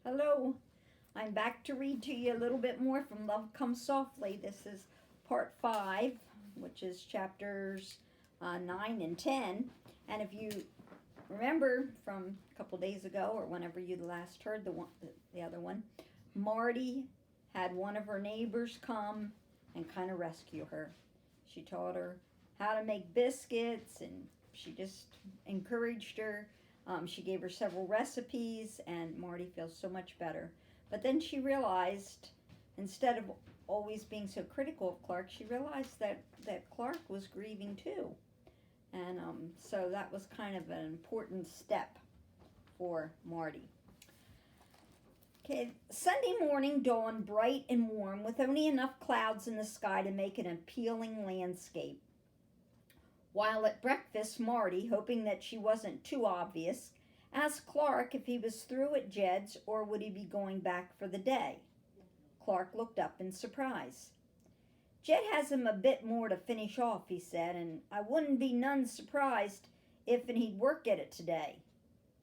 Hello, I'm back to read to you a little bit more from Love Comes Softly. This is part 5, which is chapters 9 and 10. And if you remember from a couple days ago, or whenever you last heard the other one, Marty had one of her neighbors come and kind of rescue her. She taught her how to make biscuits, and she just encouraged her. She gave her several recipes, and Marty feels so much better. But then she realized, instead of always being so critical of Clark, she realized that Clark was grieving too. And so that was kind of an important step for Marty. Okay, Sunday morning dawned bright and warm with only enough clouds in the sky to make an appealing landscape. While at breakfast, Marty, hoping that she wasn't too obvious, asked Clark if he was through at Jed's or would he be going back for the day. Clark looked up in surprise. Jed has him a bit more to finish off, he said, and I wouldn't be none surprised if he'd work at it today.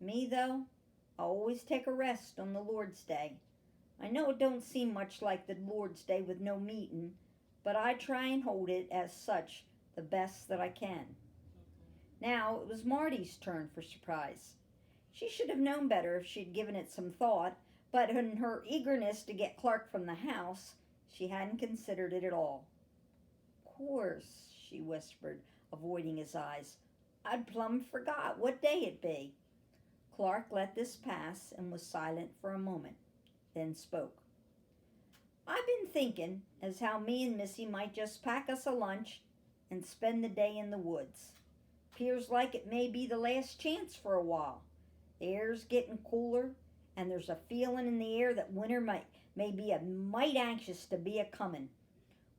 Me, though, I always take a rest on the Lord's Day. I know it don't seem much like the Lord's Day with no meetin', but I try and hold it as such the best that I can. Now it was Marty's turn for surprise. She should have known better if she'd given it some thought, but in her eagerness to get Clark from the house, she hadn't considered it at all. Course, she whispered, avoiding his eyes. I'd plumb forgot what day it be. Clark let this pass and was silent for a moment, then spoke. I've been thinking as how me and Missy might just pack us a lunch and spend the day in the woods. 'Pears like it may be the last chance for a while. The air's getting cooler, and there's a feelin' in the air that winter may be a mite anxious to be a comin'.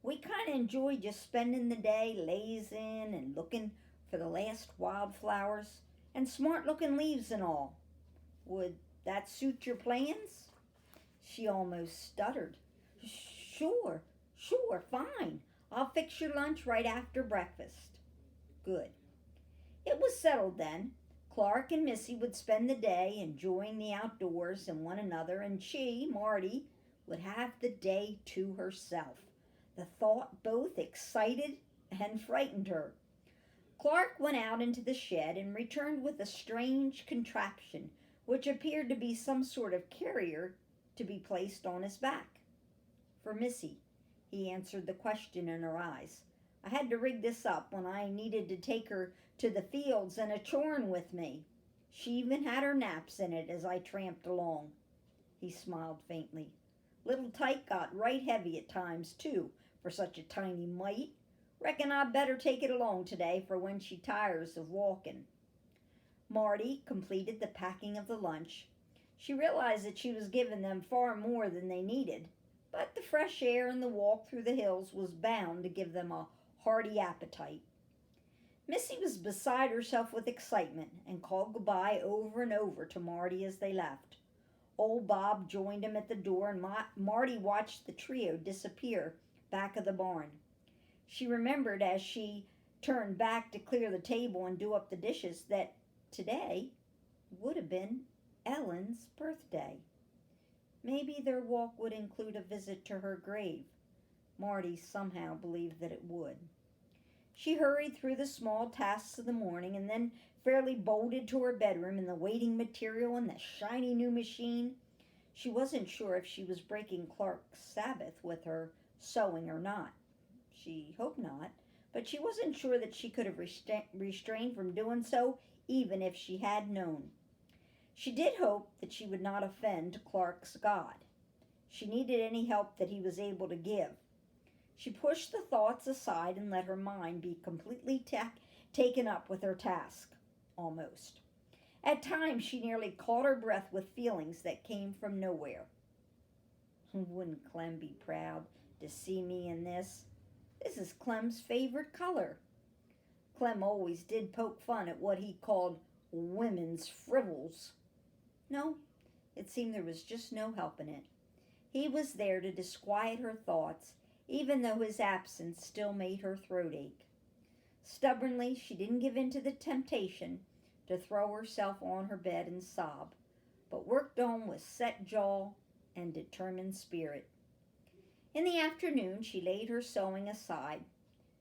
We kind of enjoy just spending the day lazin' and lookin' for the last wildflowers and smart-looking leaves and all. Would that suit your plans? She almost stuttered. Sure, fine. I'll fix your lunch right after breakfast. Good. It was settled then. Clark and Missy would spend the day enjoying the outdoors and one another, and she, Marty, would have the day to herself. The thought both excited and frightened her. Clark went out into the shed and returned with a strange contraption which appeared to be some sort of carrier to be placed on his back. For Missy, he answered the question in her eyes. I had to rig this up when I needed to take her to the fields and a chorn with me. She even had her naps in it as I tramped along. He smiled faintly. Little Tyke got right heavy at times, too, for such a tiny mite. Reckon I'd better take it along today for when she tires of walking. Marty completed the packing of the lunch. She realized that she was giving them far more than they needed, but the fresh air and the walk through the hills was bound to give them a hearty appetite. Missy was beside herself with excitement and called goodbye over and over to Marty as they left. Old Bob joined him at the door, and Marty watched the trio disappear back of the barn. She remembered as she turned back to clear the table and do up the dishes that today would have been Ellen's birthday. Maybe their walk would include a visit to her grave. Marty somehow believed that it would. She hurried through the small tasks of the morning and then fairly bolted to her bedroom in the waiting material and the shiny new machine. She wasn't sure if she was breaking Clark's Sabbath with her sewing or not. She hoped not, but she wasn't sure that she could have restrained from doing so even if she had known. She did hope that she would not offend Clark's God. She needed any help that he was able to give. She pushed the thoughts aside and let her mind be completely taken up with her task, almost. At times she nearly caught her breath with feelings that came from nowhere. Wouldn't Clem be proud to see me in this? This is Clem's favorite color. Clem always did poke fun at what he called women's frivels. No, it seemed there was just no helping it. He was there to disquiet her thoughts, even though his absence still made her throat ache. Stubbornly, she didn't give in to the temptation to throw herself on her bed and sob. but worked on with set jaw and determined spirit. In the afternoon, she laid her sewing aside.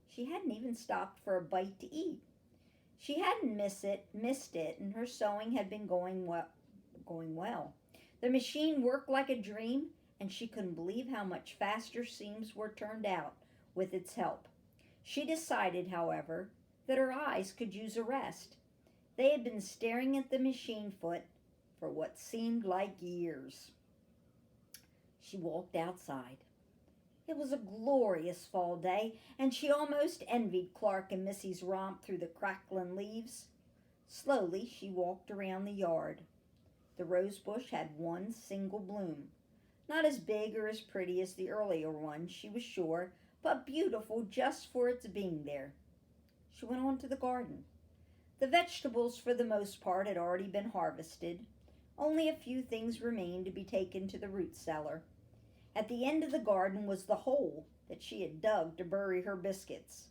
She hadn't even stopped for a bite to eat. She hadn't missed it, and her sewing had been going well. The machine worked like a dream, and she couldn't believe how much faster seams were turned out with its help. She decided, however, that her eyes could use a rest. They had been staring at the machine foot for what seemed like years. She walked outside. It was a glorious fall day, and she almost envied Clark and Missy's romp through the crackling leaves. Slowly, she walked around the yard. The rose bush had one single bloom. Not as big or as pretty as the earlier one, she was sure, but beautiful just for its being there. She went on to the garden. The vegetables, for the most part, had already been harvested. Only a few things remained to be taken to the root cellar. At the end of the garden was the hole that she had dug to bury her biscuits.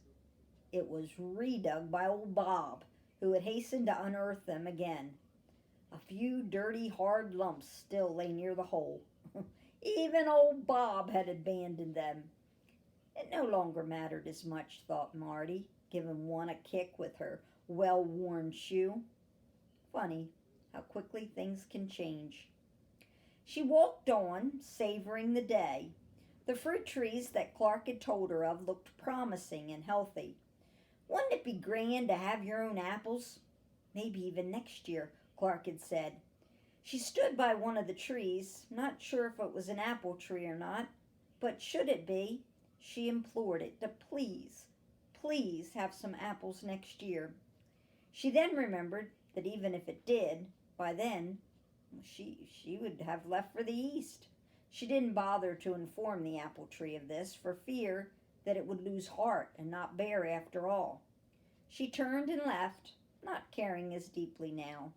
It was redug by old Bob, who had hastened to unearth them again. A few dirty, hard lumps still lay near the hole. Even old Bob had abandoned them. It no longer mattered as much, thought Marty, giving one a kick with her well-worn shoe. Funny how quickly things can change. She walked on, savoring the day. The fruit trees that Clark had told her of looked promising and healthy. Wouldn't it be grand to have your own apples? Maybe even next year, Clark had said. She stood by one of the trees, not sure if it was an apple tree or not, but should it be, she implored it to please have some apples next year. She then remembered that even if it did, by then, she would have left for the east. She didn't bother to inform the apple tree of this for fear that it would lose heart and not bear after all. She turned and left, not caring as deeply now.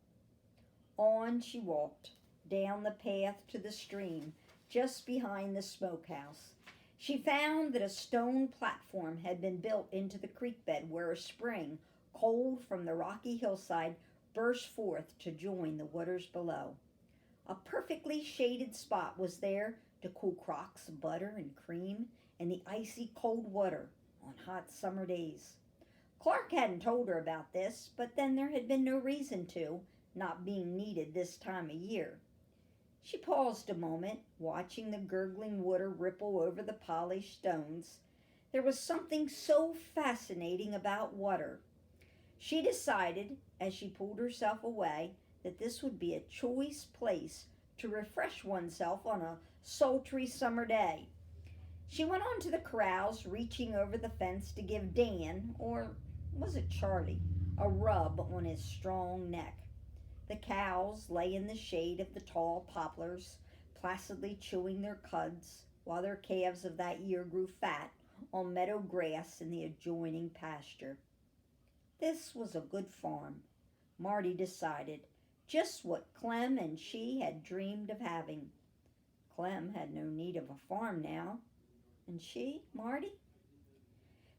On she walked, down the path to the stream just behind the smokehouse. She found that a stone platform had been built into the creek bed where a spring, cold from the rocky hillside, burst forth to join the waters below. A perfectly shaded spot was there to cool crocks of butter and cream in the icy cold water on hot summer days. Clark hadn't told her about this, but then there had been no reason to, not being needed this time of year. She paused a moment, watching the gurgling water ripple over the polished stones. There was something so fascinating about water. She decided, as she pulled herself away, that this would be a choice place to refresh oneself on a sultry summer day. She went on to the corrals, reaching over the fence to give Dan, or was it Charlie, a rub on his strong neck. The cows lay in the shade of the tall poplars, placidly chewing their cuds, while their calves of that year grew fat on meadow grass in the adjoining pasture. This was a good farm, Marty decided, just what Clem and she had dreamed of having. Clem had no need of a farm now. And she, Marty?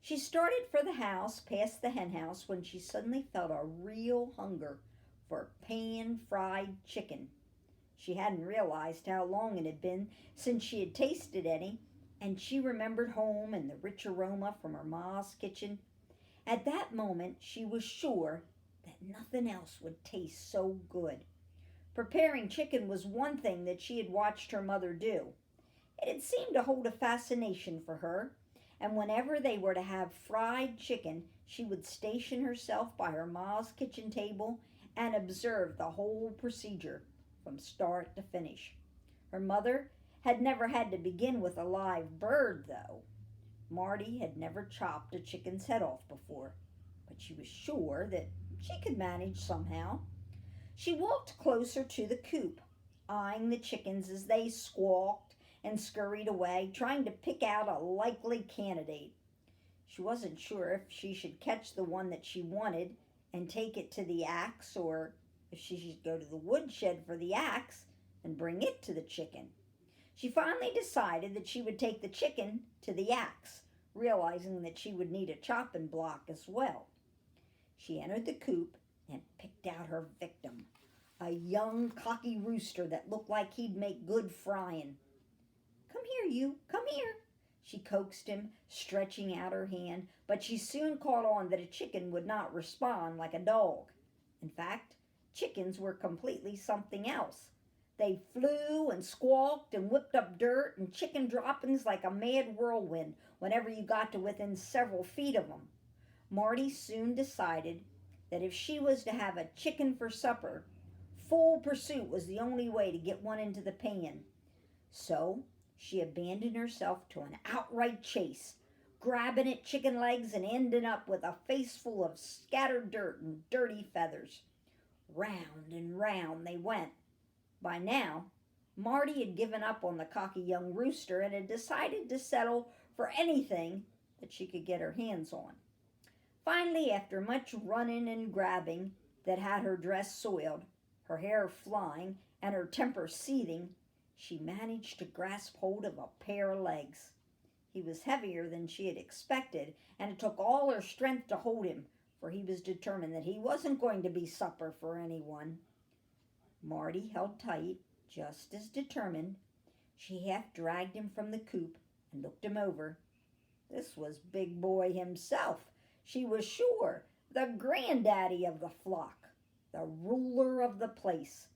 She started for the house, past the hen house, when she suddenly felt a real hunger for pan-fried chicken. She hadn't realized how long it had been since she had tasted any, and she remembered home and the rich aroma from her ma's kitchen. At that moment, she was sure that nothing else would taste so good. Preparing chicken was one thing that she had watched her mother do. It had seemed to hold a fascination for her, and whenever they were to have fried chicken, she would station herself by her ma's kitchen table and observe the whole procedure from start to finish. Her mother had never had to begin with a live bird, though. Marty had never chopped a chicken's head off before, but she was sure that she could manage somehow. She walked closer to the coop, eyeing the chickens as they squawked and scurried away, trying to pick out a likely candidate. She wasn't sure if she should catch the one that she wanted and take it to the axe, or if she should go to the woodshed for the axe and bring it to the chicken. She finally decided that she would take the chicken to the axe, realizing that she would need a chopping block as well. She entered the coop and picked out her victim, a young, cocky rooster that looked like he'd make good frying. "Come here, you, come here," she coaxed him, stretching out her hand, but she soon caught on that a chicken would not respond like a dog. In fact, chickens were completely something else. They flew and squawked and whipped up dirt and chicken droppings like a mad whirlwind whenever you got to within several feet of them. Marty soon decided that if she was to have a chicken for supper, full pursuit was the only way to get one into the pan. So she abandoned herself to an outright chase, grabbing at chicken legs and ending up with a face full of scattered dirt and dirty feathers. Round and round they went. By now, Marty had given up on the cocky young rooster and had decided to settle for anything that she could get her hands on. Finally, after much running and grabbing that had her dress soiled, her hair flying, and her temper seething, she managed to grasp hold of a pair of legs. He was heavier than she had expected, and it took all her strength to hold him, for he was determined that he wasn't going to be supper for anyone. Marty held tight, just as determined. She half dragged him from the coop and looked him over. This was Big Boy himself, she was sure, the granddaddy of the flock, the ruler of the place.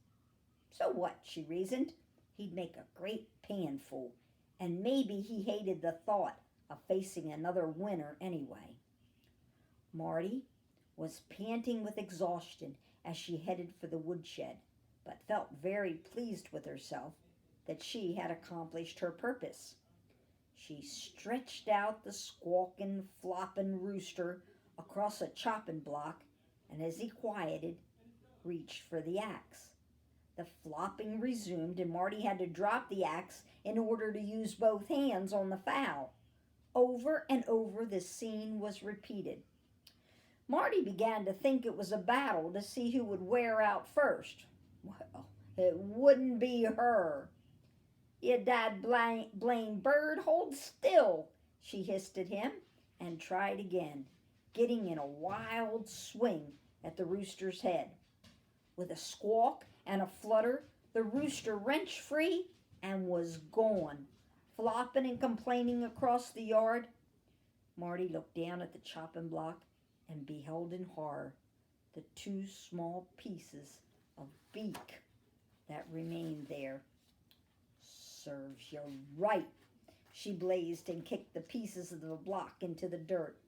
So what, she reasoned, he'd make a great panful, and maybe he hated the thought of facing another winter anyway. Marty was panting with exhaustion as she headed for the woodshed, but felt very pleased with herself that she had accomplished her purpose. She stretched out the squawking, flopping rooster across a chopping block, and as he quieted, reached for the axe. The flopping resumed, and Marty had to drop the axe in order to use both hands on the fowl. Over and over the scene was repeated. Marty began to think it was a battle to see who would wear out first. Well, it wouldn't be her. "You dad blame bird, hold still," she hissed at him, and tried again, getting in a wild swing at the rooster's head. With a squawk and a flutter, the rooster wrenched free and was gone, flopping and complaining across the yard. Marty looked down at the chopping block and beheld in horror the two small pieces of beak that remained there. "Serves you right," she blazed and kicked the pieces of the block into the dirt.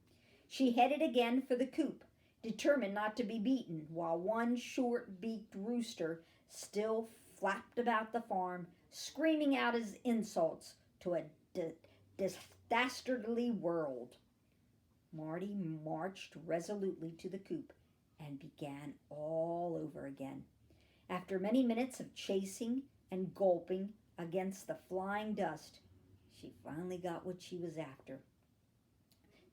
She headed again for the coop, determined not to be beaten, while one short-beaked rooster still flapped about the farm, screaming out his insults to a dastardly world. Marty marched resolutely to the coop and began all over again. After many minutes of chasing and gulping against the flying dust, she finally got what she was after.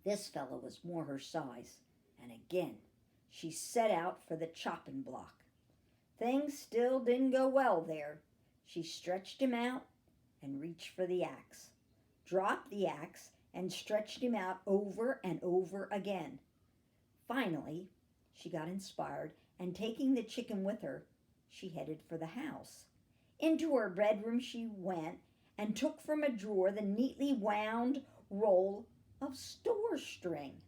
This fellow was more her size, and again she set out for the chopping block. Things still didn't go well there. She stretched him out and reached for the axe, dropped the axe, and stretched him out over and over again. Finally, she got inspired, and taking the chicken with her, she headed for the house. Into her bedroom she went and took from a drawer the neatly wound roll of store string.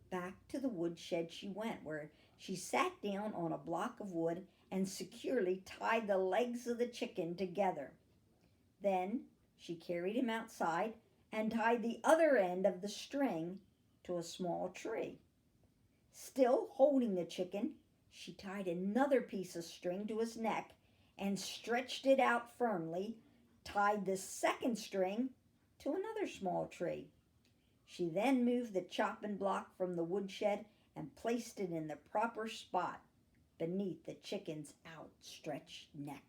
Back to the woodshed she went, where she sat down on a block of wood and securely tied the legs of the chicken together. Then she carried him outside and tied the other end of the string to a small tree. Still holding the chicken, she tied another piece of string to his neck and stretched it out firmly, tied the second string to another small tree. She then moved the chopping block from the woodshed and placed it in the proper spot beneath the chicken's outstretched neck.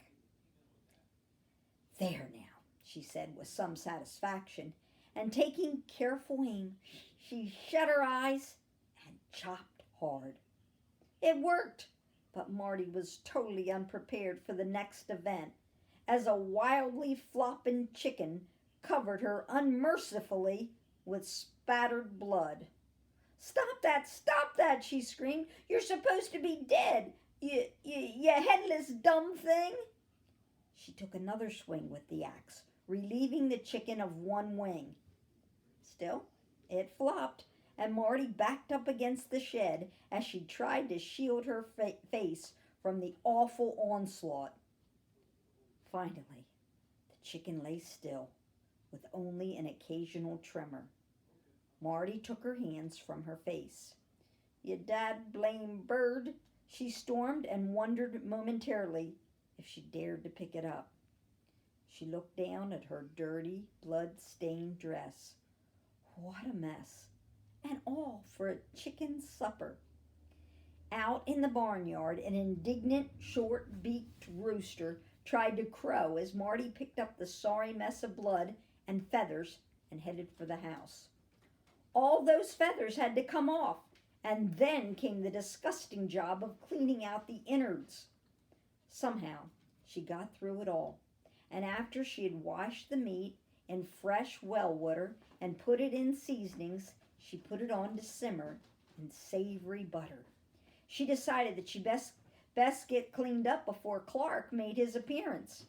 "There now," she said with some satisfaction, and taking careful aim, she shut her eyes and chopped hard. It worked, but Marty was totally unprepared for the next event, as a wildly flopping chicken covered her unmercifully with spattered blood. Stop that, she screamed. "You're supposed to be dead. You headless dumb thing. She took another swing with the axe, relieving the chicken of one wing. Still, it flopped, and Marty backed up against the shed as she tried to shield her face from the awful onslaught. Finally, the chicken lay still, with only an occasional tremor. Marty took her hands from her face. "You dad blame bird," she stormed, and wondered momentarily if she dared to pick it up. She looked down at her dirty, blood-stained dress. What a mess! And all for a chicken supper. Out in the barnyard, an indignant, short-beaked rooster tried to crow as Marty picked up the sorry mess of blood and feathers and headed for the house. All those feathers had to come off, and then came the disgusting job of cleaning out the innards. Somehow, she got through it all, and after she had washed the meat in fresh well water and put it in seasonings, she put it on to simmer in savory butter. She decided that she best get cleaned up before Clark made his appearance.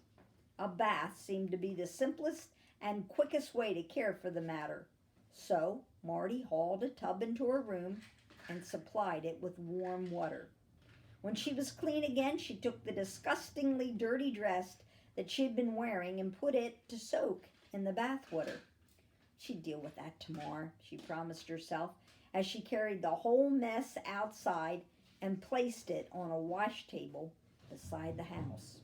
A bath seemed to be the simplest and quickest way to care for the matter. So Marty hauled a tub into her room and supplied it with warm water. When she was clean again, she took the disgustingly dirty dress that she had been wearing and put it to soak in the bath water. She'd deal with that tomorrow, she promised herself, as she carried the whole mess outside and placed it on a wash table beside the house.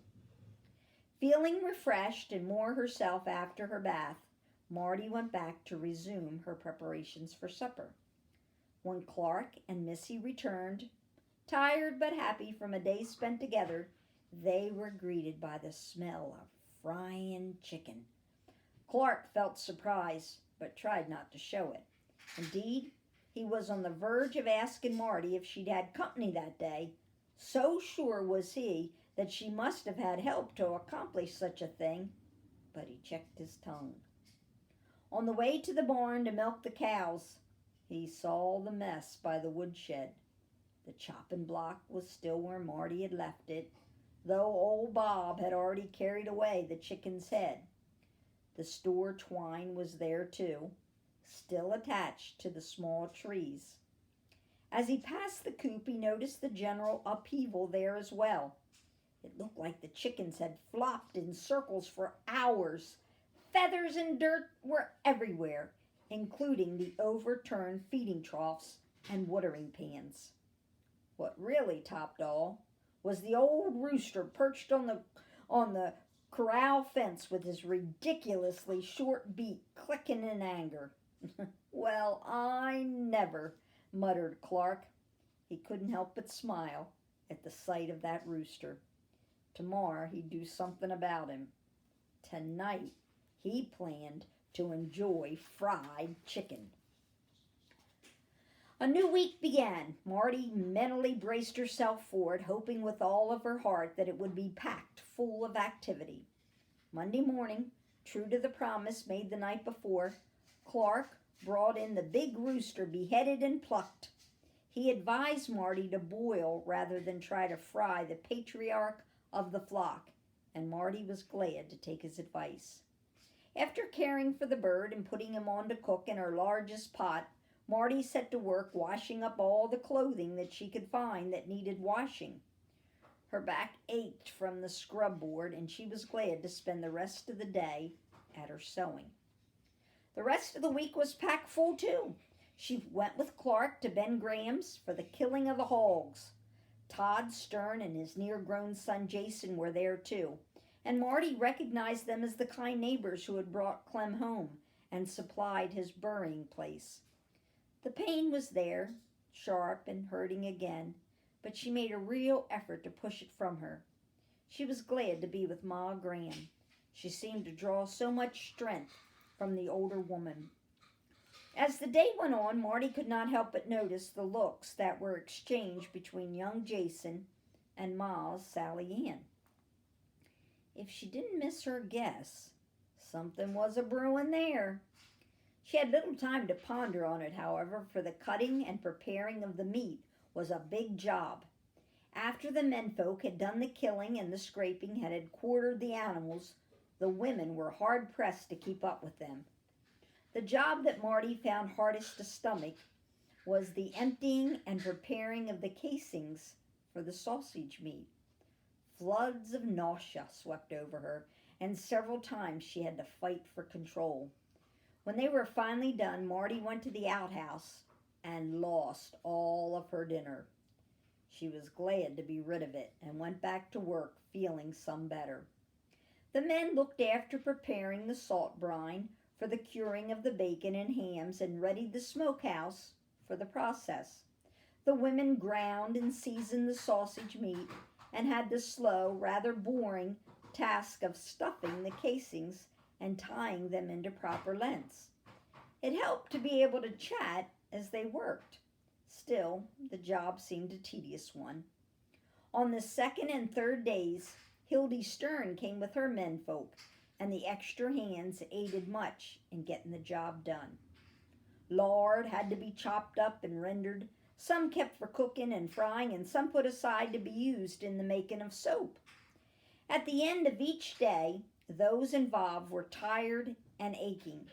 Feeling refreshed and more herself after her bath, Marty went back to resume her preparations for supper. When Clark and Missy returned, tired but happy from a day spent together, they were greeted by the smell of frying chicken. Clark felt surprise, but tried not to show it. Indeed, he was on the verge of asking Marty if she'd had company that day. So sure was he that she must have had help to accomplish such a thing, but he checked his tongue. On the way to the barn to milk the cows, he saw the mess by the woodshed. The chopping block was still where Marty had left it, though old Bob had already carried away the chicken's head. The store twine was there too, still attached to the small trees. As he passed the coop, he noticed the general upheaval there as well. It looked like the chickens had flopped in circles for hours. Feathers and dirt were everywhere, including the overturned feeding troughs and watering pans. What really topped all was the old rooster perched on the corral fence with his ridiculously short beak clicking in anger. "Well, I never," muttered Clark. He couldn't help but smile at the sight of that rooster. Tomorrow he'd do something about him. Tonight he planned to enjoy fried chicken. A new week began. Marty mentally braced herself for it, hoping with all of her heart that it would be packed full of activity. Monday morning, true to the promise made the night before, Clark brought in the big rooster beheaded and plucked. He advised Marty to boil rather than try to fry the patriarch of the flock, and Marty was glad to take his advice. After caring for the bird and putting him on to cook in her largest pot, Marty set to work washing up all the clothing that she could find that needed washing. Her back ached from the scrub board, and she was glad to spend the rest of the day at her sewing. The rest of the week was packed full too. She went with Clark to Ben Graham's for the killing of the hogs. Todd Stern and his near-grown son Jason were there too, and Marty recognized them as the kind neighbors who had brought Clem home and supplied his burying place. The pain was there, sharp and hurting again, but she made a real effort to push it from her. She was glad to be with Ma Graham. She seemed to draw so much strength from the older woman. As the day went on, Marty could not help but notice the looks that were exchanged between young Jason and Ma's Sally Ann. If she didn't miss her guess, something was a brewing there. She had little time to ponder on it, however, for the cutting and preparing of the meat was a big job. After the menfolk had done the killing and the scraping and had quartered the animals, the women were hard pressed to keep up with them. The job that Marty found hardest to stomach was the emptying and preparing of the casings for the sausage meat. Floods of nausea swept over her, and several times she had to fight for control. When they were finally done, Marty went to the outhouse and lost all of her dinner. She was glad to be rid of it and went back to work feeling some better. The men looked after preparing the salt brine for the curing of the bacon and hams and readied the smokehouse for the process. The women ground and seasoned the sausage meat and had the slow, rather boring task of stuffing the casings and tying them into proper lengths. It helped to be able to chat as they worked. Still, the job seemed a tedious one. On the second and third days, Hildy Stern came with her menfolk, and the extra hands aided much in getting the job done. Lard had to be chopped up and rendered, some kept for cooking and frying, and some put aside to be used in the making of soap. At the end of each day, those involved were tired and aching.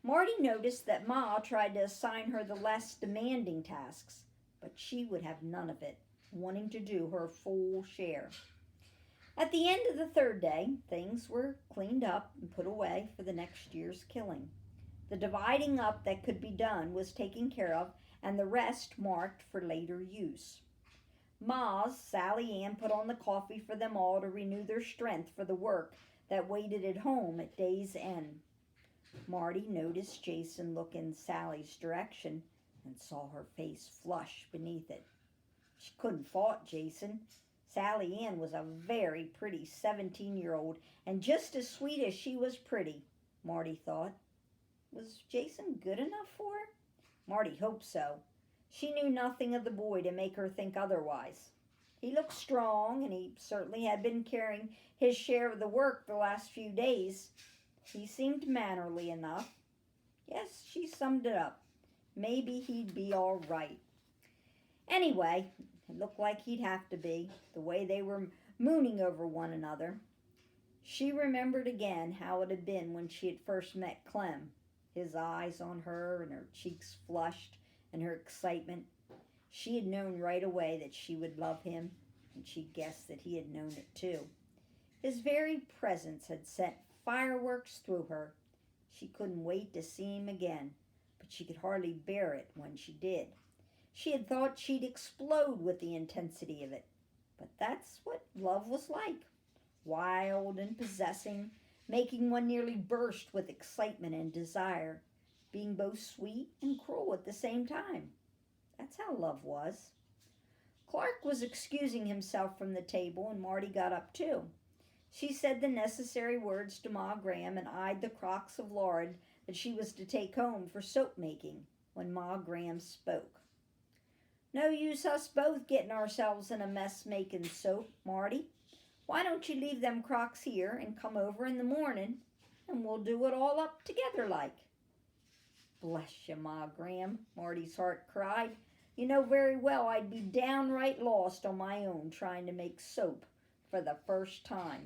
Marty noticed that Ma tried to assign her the less demanding tasks, but she would have none of it, wanting to do her full share. At the end of the third day, things were cleaned up and put away for the next year's killing. The dividing up that could be done was taken care of, and the rest marked for later use. Ma's Sally Ann put on the coffee for them all to renew their strength for the work that waited at home at day's end. Marty noticed Jason look in Sally's direction and saw her face flush beneath it. She couldn't fault Jason. Sally Ann was a very pretty 17-year-old and just as sweet as she was pretty, Marty thought. Was Jason good enough for her? Marty hoped so. She knew nothing of the boy to make her think otherwise. He looked strong, and he certainly had been carrying his share of the work the last few days. He seemed mannerly enough. Yes, she summed it up. Maybe he'd be all right. Anyway, it looked like he'd have to be, the way they were mooning over one another. She remembered again how it had been when she had first met Clem, his eyes on her and her cheeks flushed and her excitement. She had known right away that she would love him, and she guessed that he had known it too. His very presence had sent fireworks through her. She couldn't wait to see him again, but she could hardly bear it when she did. She had thought she'd explode with the intensity of it, but that's what love was like. Wild and possessing, making one nearly burst with excitement and desire, being both sweet and cruel at the same time. That's how love was. Clark was excusing himself from the table, and Marty got up too. She said the necessary words to Ma Graham and eyed the crocks of lard that she was to take home for soap making when Ma Graham spoke. No use us both getting ourselves in a mess making soap, Marty. Why don't you leave them crocks here and come over in the morning, and we'll do it all up together like. Bless you, Ma Graham, Marty's heart cried. You know very well I'd be downright lost on my own trying to make soap for the first time.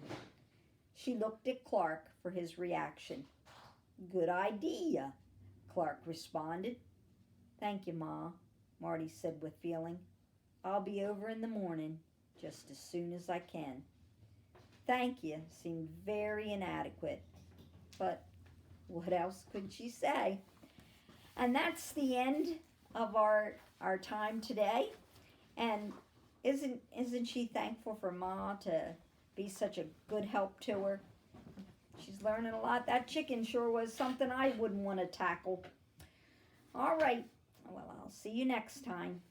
She looked at Clark for his reaction. Good idea, Clark responded. Thank you, Ma, Marty said with feeling. I'll be over in the morning just as soon as I can. Thank you seemed very inadequate, but what else could she say? And that's the end of our time today. And isn't she thankful for Ma to be such a good help to her? She's learning a lot. That chicken sure was something I wouldn't want to tackle. All right. Well, I'll see you next time.